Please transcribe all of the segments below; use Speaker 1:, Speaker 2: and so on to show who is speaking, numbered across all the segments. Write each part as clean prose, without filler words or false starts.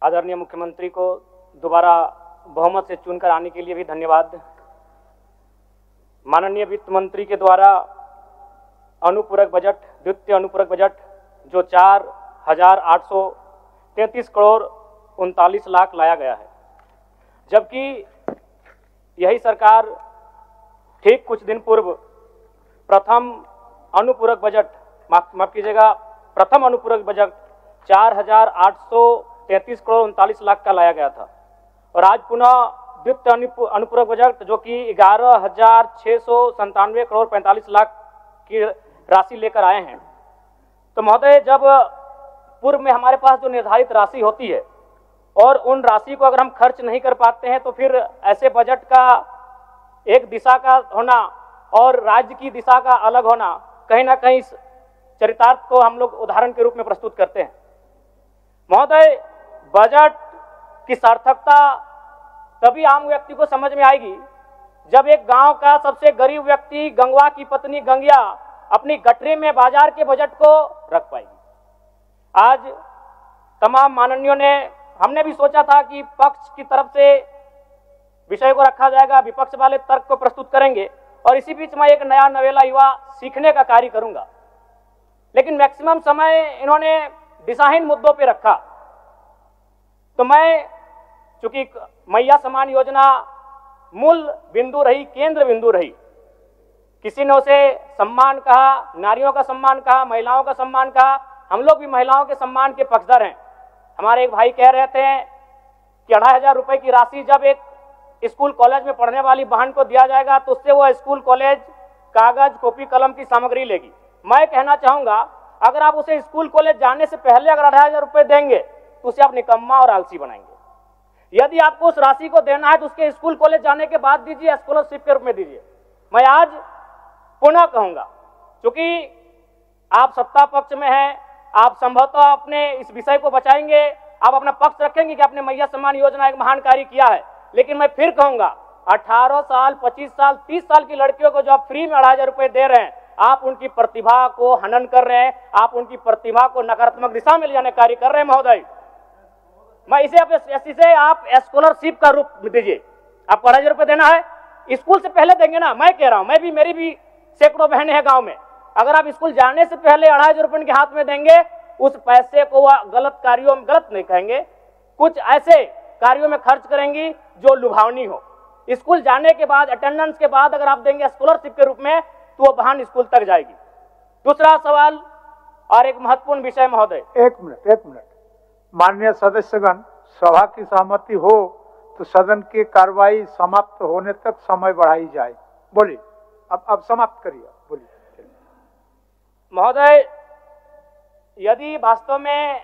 Speaker 1: आदरणीय मुख्यमंत्री को दोबारा बहुमत से चुनकर आने के लिए भी धन्यवाद। माननीय वित्त मंत्री के द्वारा अनुपूरक बजट, द्वितीय अनुपूरक बजट जो 4,833 करोड़ 39 लाख लाया गया है, जबकि यही सरकार ठीक कुछ दिन पूर्व प्रथम अनुपूरक बजट, माफ कीजिएगा, प्रथम अनुपूरक बजट 4,833 करोड़ 39 लाख का लाया गया था, और आज पुनः द्वितीय अनुपूरक बजट जो कि 11,697 करोड़ 45 लाख की राशि लेकर आए हैं। तो महोदय, जब पूर्व में हमारे पास जो निर्धारित राशि होती है और उन राशि को अगर हम खर्च नहीं कर पाते हैं, तो फिर ऐसे बजट का एक दिशा का होना और राज्य की दिशा का अलग होना, कहीं ना कहीं चरितार्थ को हम लोग उदाहरण के रूप में प्रस्तुत करते हैं। महोदय, बजट की सार्थकता तभी आम व्यक्ति को समझ में आएगी जब एक गांव का सबसे गरीब व्यक्ति, गंगवा की पत्नी गंगिया, अपनी गठरी में बाजार के बजट को रख पाएगी। आज तमाम माननीयों ने, हमने भी सोचा था कि पक्ष की तरफ से विषय को रखा जाएगा, विपक्ष वाले तर्क को प्रस्तुत करेंगे, और इसी बीच में एक नया नवेला युवा सीखने का कार्य करूंगा। लेकिन मैक्सिमम समय इन्होंने दिशाहीन मुद्दों पे रखा। तो मैं, चूंकि मैया सम्मान योजना मूल बिंदु रही, केंद्र बिंदु रही, किसी ने उसे सम्मान कहा, नारियों का सम्मान कहा, महिलाओं का सम्मान कहा, हम लोग भी महिलाओं के सम्मान के पक्षधर हैं। हमारे एक भाई कह रहे थे कि 2,500 रुपए की राशि जब एक स्कूल कॉलेज में पढ़ने वाली बहन को दिया जाएगा तो उससे वो स्कूल कॉलेज कागज, कॉपी, कलम की सामग्री लेगी। मैं कहना चाहूंगा, अगर आप उसे स्कूल कॉलेज जाने से पहले अगर 2,500 रुपए देंगे तो उसे आप निकम्मा और आलसी बनाएंगे। यदि आपको उस राशि को देना है तो उसके स्कूल कॉलेज जाने के बाद दीजिए, स्कॉलरशिप के रूप में दीजिए। मैं आज पुनः कहूंगा, क्योंकि आप सत्ता पक्ष में हैं, आप संभवतः अपने इस विषय को बचाएंगे, आप अपना पक्ष रखेंगे कि आपने मैया सम्मान योजना एक महान कार्य किया है। लेकिन मैं फिर कहूंगा, 18 साल, 25 साल, 30 साल की लड़कियों को जो आप फ्री में 2,500 रुपए दे रहे हैं, आप उनकी प्रतिभा को हनन कर रहे हैं, आप उनकी प्रतिभा को नकारात्मक दिशा में ले जाने कार्य कर रहे हैं। महोदय, मैं इसे आप स्कॉलरशिप का रूप दीजिए। आपको 2,500 रुपए देना है, स्कूल से पहले देंगे ना। मैं कह रहा हूं, मेरी भी सैकड़ों बहनें हैं गांव में, अगर आप स्कूल जाने से पहले 2,500 रुपए उनके हाथ में देंगे, उस पैसे को वह गलत कार्यों में, गलत नहीं कहेंगे, कुछ ऐसे कार्यों में खर्च करेंगी जो लुभावनी हो। स्कूल जाने के बाद, अटेंडेंस के बाद अगर आप देंगे स्कॉलरशिप के रूप में, तो वो बहन स्कूल तक जाएगी। दूसरा सवाल और एक महत्वपूर्ण विषय महोदय।
Speaker 2: एक मिनट, माननीय सदस्यगण, सभा की सहमति हो तो सदन की कार्रवाई समाप्त होने तक समय बढ़ाई जाए। बोलिए, अब समाप्त करिए, बोलिए।
Speaker 1: महोदय, यदि वास्तव में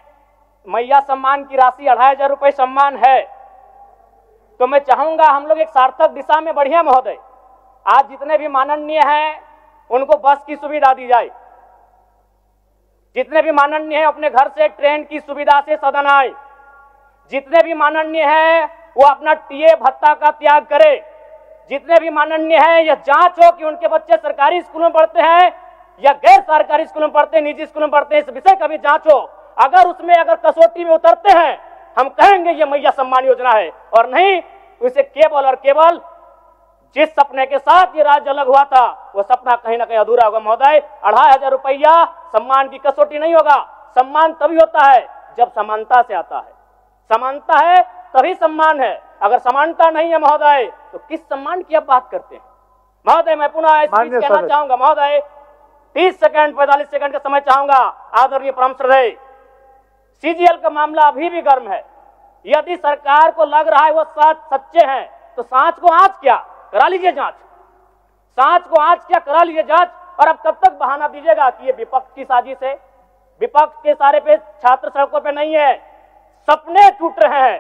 Speaker 1: मैया सम्मान की राशि 2,500 रुपए सम्मान है, तो मैं चाहूंगा हम लोग एक सार्थक दिशा में बढ़िए। महोदय, आज जितने भी माननीय हैं उनको बस की सुविधा दी जाए, जितने भी माननीय हैं अपने घर से ट्रेन की सुविधा से सदन आए, जितने भी माननीय हैं वो अपना टीए भत्ता का त्याग करे, जितने भी माननीय हैं यह जांच हो कि उनके बच्चे सरकारी स्कूलों में पढ़ते हैं या गैर सरकारी स्कूलों में पढ़ते हैं, निजी स्कूलों में पढ़ते हैं, इस विषय का भी जांच हो। अगर उसमें अगर कसौटी में उतरते हैं, हम कहेंगे ये मैया सम्मान योजना है, और नहीं उसे केवल और केवल जिस सपने के साथ ये राज्य अलग हुआ था वो सपना कहीं ना कहीं अधूरा होगा। महोदय, 2,500 रुपया सम्मान की कसौटी नहीं होगा। सम्मान तभी होता है जब समानता से आता है, समानता है तभी सम्मान है। अगर समानता नहीं है महोदय, तो किस सम्मान की आप बात करते हैं? महोदय, मैं पुनः इस बीच कहना चाहूंगा, महोदय 30 सेकंड 45 सेकंड का समय चाहूंगा। आदरणीय परम श्रद्धेय, सीजीएल का मामला अभी भी गर्म है। यदि सरकार को लग रहा है वो सच्चे हैं, तो सांच को आंच क्या करा लीजिए जांच, सांच को आंच क्या करा लीजिए जांच। और अब कब तक बहाना दीजिएगा कि ये विपक्ष की साजिश है? विपक्ष के सारे पे छात्र सड़कों पे नहीं है, सपने टूट रहे हैं,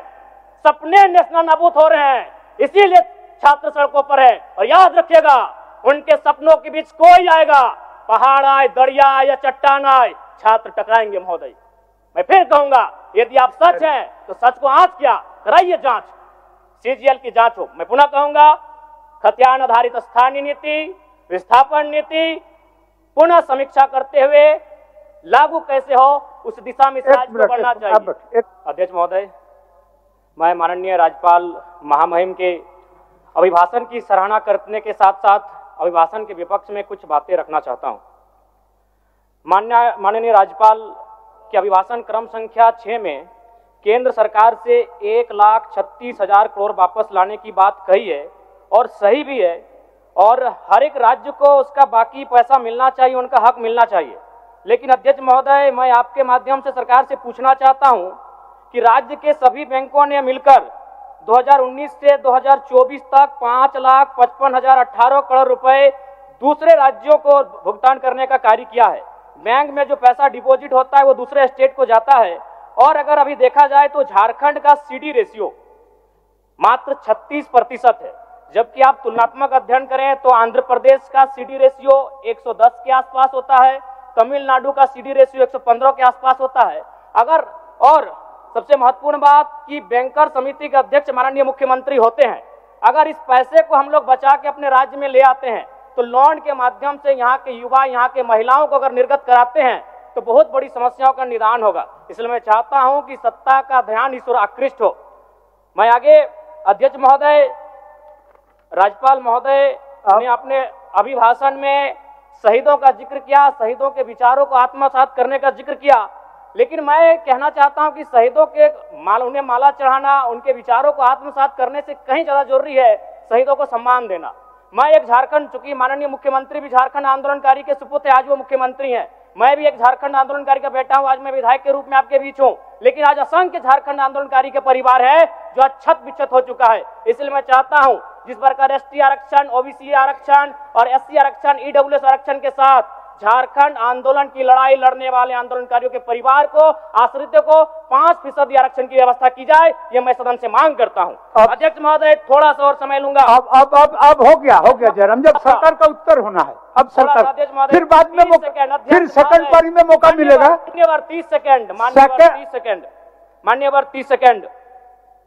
Speaker 1: सपने नेशनल नाबूद हो रहे हैं, इसीलिए छात्र सड़कों पर है। और याद रखिएगा, उनके सपनों के बीच कोई आएगा, पहाड़ आए, दरिया आए या चट्टान आए, छात्र टकराएंगे। महोदय, मैं फिर कहूंगा, यदि आप सच हैं तो सच को आंच क्या कराइए जांच, सीजीएल की जांच हो। मैं पुनः कहूंगा, खतियान आधारित स्थानीय नीति, विस्थापन नीति पुनः समीक्षा करते हुए लागू कैसे हो, उस दिशा में राज्य को बढ़ना चाहिए। अध्यक्ष महोदय, मैं माननीय राज्यपाल महामहिम के अभिभाषण की सराहना करने के साथ साथ अभिभाषण के विपक्ष में कुछ बातें रखना चाहता हूं। माननीय राज्यपाल के अभिभाषण क्रम संख्या 6 में केंद्र सरकार से 1,36,000 करोड़ वापस लाने की बात कही है और सही भी है, और हर एक राज्य को उसका बाकी पैसा मिलना चाहिए, उनका हक मिलना चाहिए। लेकिन अध्यक्ष महोदय, मैं आपके माध्यम से सरकार से पूछना चाहता हूं कि राज्य के सभी बैंकों ने मिलकर 2019 से 2024 तक 5,55,018 करोड़ रुपए दूसरे राज्यों को भुगतान करने का कार्य किया है। बैंक में जो पैसा डिपॉजिट होता है वो दूसरे स्टेट को जाता है, और अगर अभी देखा जाए तो झारखंड का सीडी रेशियो मात्र 36% है, जबकि आप तुलनात्मक अध्ययन करें तो आंध्र प्रदेश का सीडी रेशियो 110 के आसपास होता है, तमिलनाडु का सीडी रेशियो 115 के आसपास होता है। अगर और सबसे महत्वपूर्ण बात कि बैंकर समिति के अध्यक्ष माननीय मुख्यमंत्री होते हैं, अगर इस पैसे को हम लोग बचा के अपने राज्य में ले आते हैं तो लोन के माध्यम से यहाँ के युवा, यहाँ के महिलाओं को अगर निर्गत कराते हैं तो बहुत बड़ी समस्याओं का निदान होगा। इसलिए मैं चाहता हूं कि सत्ता का ध्यान इस ओर आकृष्ट हो। मैं आगे अध्यक्ष महोदय, राज्यपाल महोदय ने अपने अभिभाषण में शहीदों का जिक्र किया, शहीदों के विचारों को आत्मसात करने का जिक्र किया, लेकिन मैं कहना चाहता हूं कि शहीदों के उन्हें माला चढ़ाना, उनके विचारों को आत्मसात करने से कहीं ज्यादा जरूरी है शहीदों को सम्मान देना। मैं एक झारखंड, चूंकि माननीय मुख्यमंत्री भी झारखंड आंदोलनकारी के सुपुत्र, आज वो मुख्यमंत्री हैं, मैं भी एक झारखंड आंदोलनकारी का बेटा हूं, आज मैं विधायक के रूप में आपके बीच हूं, लेकिन आज असंख्य झारखंड आंदोलनकारी के परिवार है जो अक्षत विक्षत हो चुका है। इसलिए मैं चाहता हूं जिस प्रकार एसटी आरक्षण, ओबीसी आरक्षण और एससी आरक्षण, ईडब्ल्यूएस आरक्षण के साथ झारखंड आंदोलन की लड़ाई लड़ने वाले आंदोलनकारियों के परिवार को, आश्रितों को 5% आरक्षण की व्यवस्था की जाए, ये मैं सदन से मांग करता हूं। अध्यक्ष महोदय, थोड़ा सा और समय लूंगा।
Speaker 2: अब हो गया जयराम, जब सरकार का उत्तर होना है, अब सरकार फिर बाद में फिर सेकंड पारी में मौका मिलेगा।
Speaker 1: मान्यवर 30 सेकंड, मान्यवर 30 सेकंड।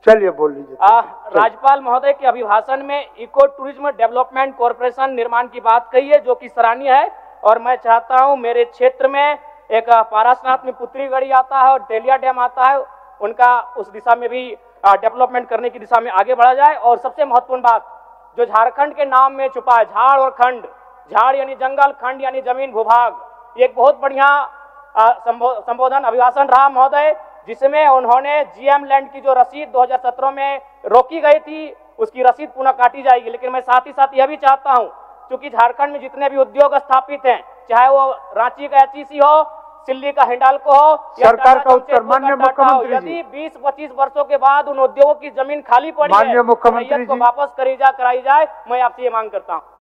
Speaker 2: चलिए बोल लीजिए।
Speaker 1: राज्यपाल महोदय के अभिभाषण में इको टूरिज्म डेवलपमेंट कॉर्पोरेशन निर्माण की बात कही है, जो कि सराहनीय है, और मैं चाहता हूं मेरे क्षेत्र में एक पारासनाथ में पुत्री गढ़ी आता है और तेलिया डैम आता है, उनका उस दिशा में भी डेवलपमेंट करने की दिशा में आगे बढ़ा जाए। और सबसे महत्वपूर्ण बात जो झारखंड के नाम में छुपा है, झाड़ और खंड, झाड़ यानी जंगल, खंड यानी जमीन भूभाग, ये एक बहुत बढ़िया संबोधन अभिभाषण रहा महोदय, जिसमें उन्होंने जीएम लैंड की जो रसीद 2017 में रोकी गई थी उसकी रसीद पुनः काटी जाएगी। लेकिन मैं साथ ही साथ यह भी चाहता हूं, क्योंकि झारखंड में जितने भी उद्योग स्थापित हैं, चाहे वो रांची का एचईसी हो, सिल्ली का हिंडाल्को हो,
Speaker 2: सरकार का उत्तर माननीय मुख्यमंत्री जी,
Speaker 1: यदि 20-25 वर्षों के बाद उन उद्योगों की जमीन खाली पड़ी है,
Speaker 2: माननीय मुख्यमंत्री जी
Speaker 1: को वापस कराई जाए, मैं आपसे ये मांग करता हूं।